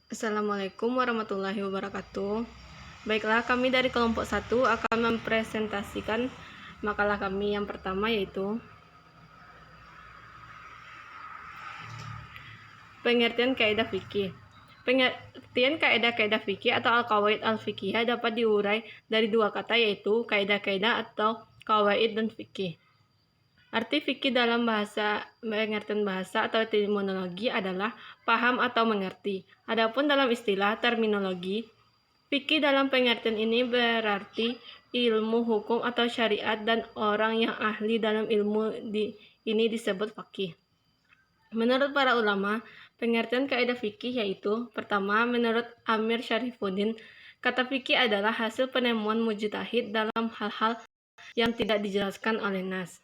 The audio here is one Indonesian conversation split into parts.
Assalamualaikum warahmatullahi wabarakatuh. Baiklah, kami dari kelompok 1 akan mempresentasikan makalah kami yang pertama, yaitu pengertian kaidah fikih. Pengertian kaidah-kaidah fikih atau al-qawaid al-fiqhiyah dapat diurai dari dua kata, yaitu kaidah-kaidah atau qawaid dan fikih. Arti fikih dalam pengertian bahasa atau etimologi adalah paham atau mengerti. Adapun dalam istilah terminologi, fikih dalam pengertian ini berarti ilmu hukum atau syariat, dan orang yang ahli dalam ilmu ini disebut faqih. Menurut para ulama, pengertian kaidah fikih yaitu: pertama, menurut Amir Syarifuddin, kata fikih adalah hasil penemuan mujtahid dalam hal-hal yang tidak dijelaskan oleh nas.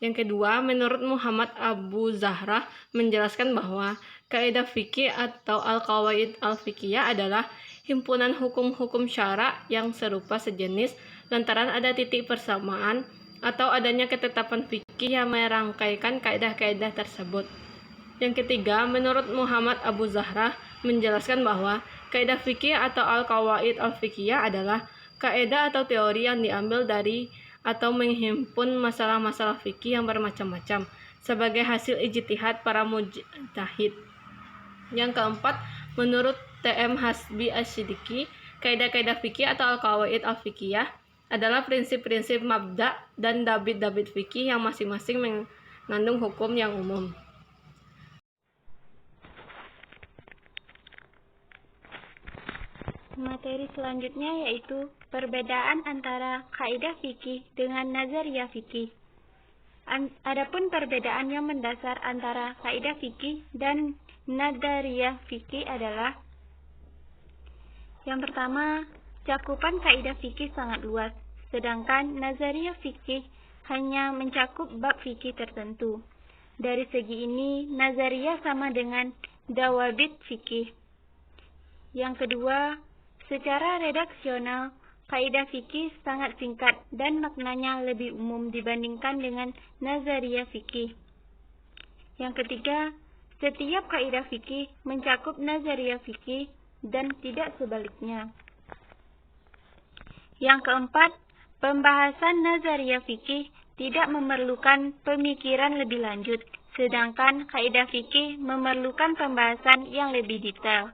Yang kedua, menurut Muhammad Abu Zahrah menjelaskan bahwa kaidah fikih atau al-qawaid al-fiqhiyah adalah himpunan hukum-hukum syara yang serupa sejenis lantaran ada titik persamaan atau adanya ketetapan fikih yang merangkaikan kaidah-kaidah tersebut. Yang ketiga, menurut Muhammad Abu Zahrah menjelaskan bahwa kaidah fikih atau al-qawaid al-fiqhiyah adalah kaidah atau teori yang diambil dari atau menghimpun masalah-masalah fikih yang bermacam-macam sebagai hasil ijtihad para mujtahid. Yang keempat, menurut T.M. Hasbi Asy-Siddiqi, kaidah-kaidah fikih atau al-qawaid al-fiqhiyah adalah prinsip-prinsip mabda dan dabit-dabit fikih yang masing-masing mengandung hukum yang umum. Materi selanjutnya yaitu perbedaan antara kaidah fikih dengan nazariyah fikih. Adapun perbedaan yang mendasar antara kaidah fikih dan nazariyah fikih adalah: yang pertama, cakupan kaidah fikih sangat luas, sedangkan nazariyah fikih hanya mencakup bab fikih tertentu. Dari segi ini, nazariyah sama dengan dawabit fikih. Yang kedua, secara redaksional, kaidah fikih sangat singkat dan maknanya lebih umum dibandingkan dengan nazariyah fikih. Yang ketiga, setiap kaidah fikih mencakup nazariyah fikih dan tidak sebaliknya. Yang keempat, pembahasan nazariyah fikih tidak memerlukan pemikiran lebih lanjut, sedangkan kaidah fikih memerlukan pembahasan yang lebih detail.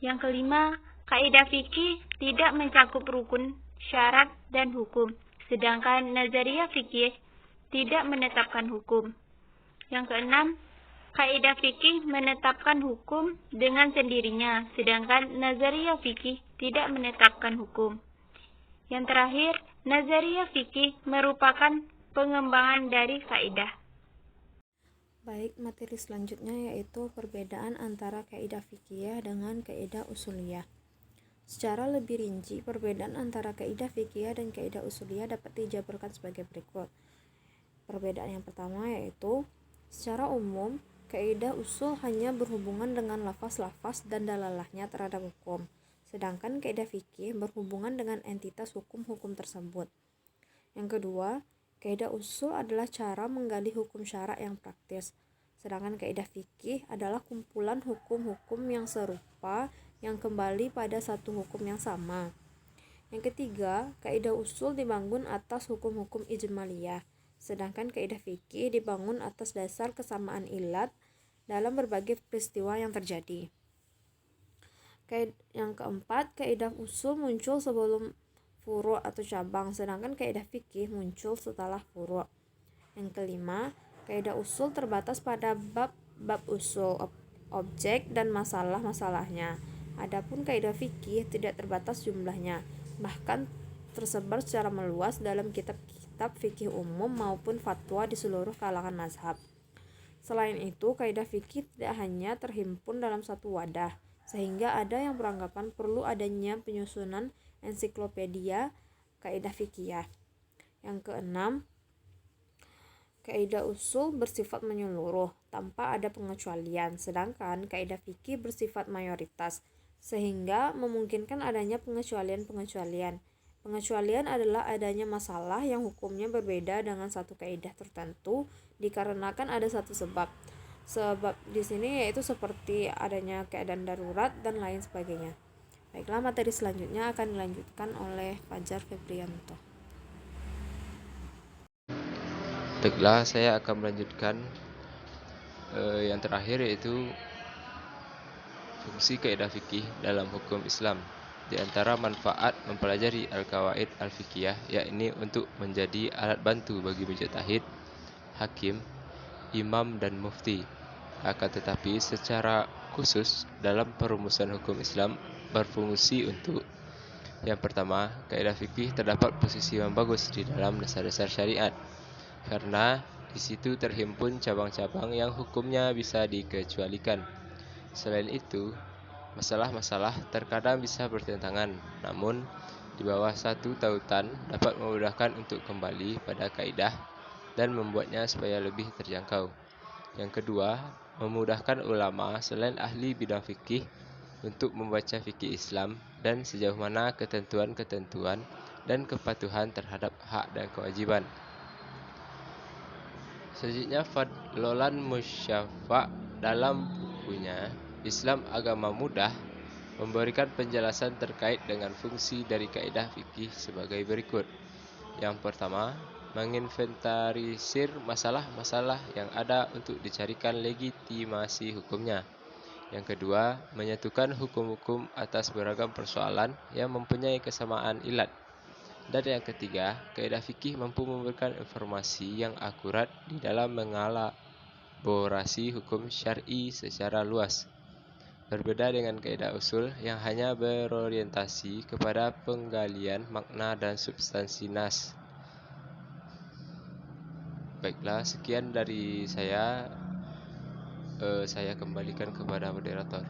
Yang kelima, kaidah fikih tidak mencakup rukun, syarat, dan hukum, sedangkan nazariyah fikih tidak menetapkan hukum. Yang keenam, kaidah fikih menetapkan hukum dengan sendirinya, sedangkan nazariyah fikih tidak menetapkan hukum. Yang terakhir, nazariyah fikih merupakan pengembangan dari kaidah. Baik, materi selanjutnya yaitu perbedaan antara kaidah fikih dengan kaidah usuliyah. Secara lebih rinci, perbedaan antara kaidah fikih dan kaidah usuliyah dapat dijabarkan sebagai berikut. Perbedaan yang pertama yaitu, secara umum, kaidah usul hanya berhubungan dengan lafaz-lafaz dan dalalahnya terhadap hukum, sedangkan kaidah fikih berhubungan dengan entitas hukum-hukum tersebut. Yang kedua, kaidah usul adalah cara menggali hukum syara yang praktis, sedangkan kaidah fikih adalah kumpulan hukum-hukum yang serupa yang kembali pada satu hukum yang sama. Yang ketiga, kaidah usul dibangun atas hukum-hukum ijmaliyah, sedangkan kaidah fikih dibangun atas dasar kesamaan ilat dalam berbagai peristiwa yang terjadi. Yang keempat, kaidah usul muncul sebelum furu' atau cabang, sedangkan kaidah fikih muncul setelah furu'. Yang kelima, kaidah usul terbatas pada bab usul, objek, dan masalah-masalahnya. Adapun kaidah fikih tidak terbatas jumlahnya, bahkan tersebar secara meluas dalam kitab-kitab fikih umum maupun fatwa di seluruh kalangan mazhab. Selain itu, kaidah fikih tidak hanya terhimpun dalam satu wadah, sehingga ada yang beranggapan perlu adanya penyusunan ensiklopedia kaidah fikih. Yang keenam, kaidah usul bersifat menyeluruh tanpa ada pengecualian, sedangkan kaidah fikih bersifat mayoritas, sehingga memungkinkan adanya pengecualian-pengecualian. Pengecualian adalah adanya masalah yang hukumnya berbeda dengan satu kaidah tertentu dikarenakan ada satu sebab. Sebab di sini yaitu seperti adanya keadaan darurat dan lain sebagainya. Baiklah, materi selanjutnya akan dilanjutkan oleh Fajar Febrianto. Baiklah, saya akan melanjutkan yang terakhir, yaitu fungsi kaidah fikih dalam hukum Islam. Di antara manfaat mempelajari al-qawaid al-fiqhiyah yakni untuk menjadi alat bantu bagi mujtahid, hakim, imam dan mufti. Akan tetapi secara khusus dalam perumusan hukum Islam berfungsi untuk: yang pertama, kaidah fikih terdapat posisi yang bagus di dalam dasar-dasar syariat, karena di situ terhimpun cabang-cabang yang hukumnya bisa dikecualikan. Selain itu, masalah-masalah terkadang bisa bertentangan, namun di bawah satu tautan dapat memudahkan untuk kembali pada kaidah dan membuatnya supaya lebih terjangkau. Yang kedua, memudahkan ulama selain ahli bidang fikih untuk membaca fikih Islam dan sejauh mana ketentuan-ketentuan dan kepatuhan terhadap hak dan kewajiban. Selanjutnya, Fadlolan Musyafa' dalam bukunya Islam Agama Mudah memberikan penjelasan terkait dengan fungsi dari kaidah fikih sebagai berikut. Yang pertama, menginventarisir masalah-masalah yang ada untuk dicarikan legitimasi hukumnya. Yang kedua, menyatukan hukum-hukum atas beragam persoalan yang mempunyai kesamaan ilat. Dan yang ketiga, kaidah fikih mampu memberikan informasi yang akurat di dalam mengelaborasi hukum syar'i secara luas. Berbeda dengan kaidah usul yang hanya berorientasi kepada penggalian makna dan substansi nas. Baiklah, sekian dari saya. Saya kembalikan kepada moderator.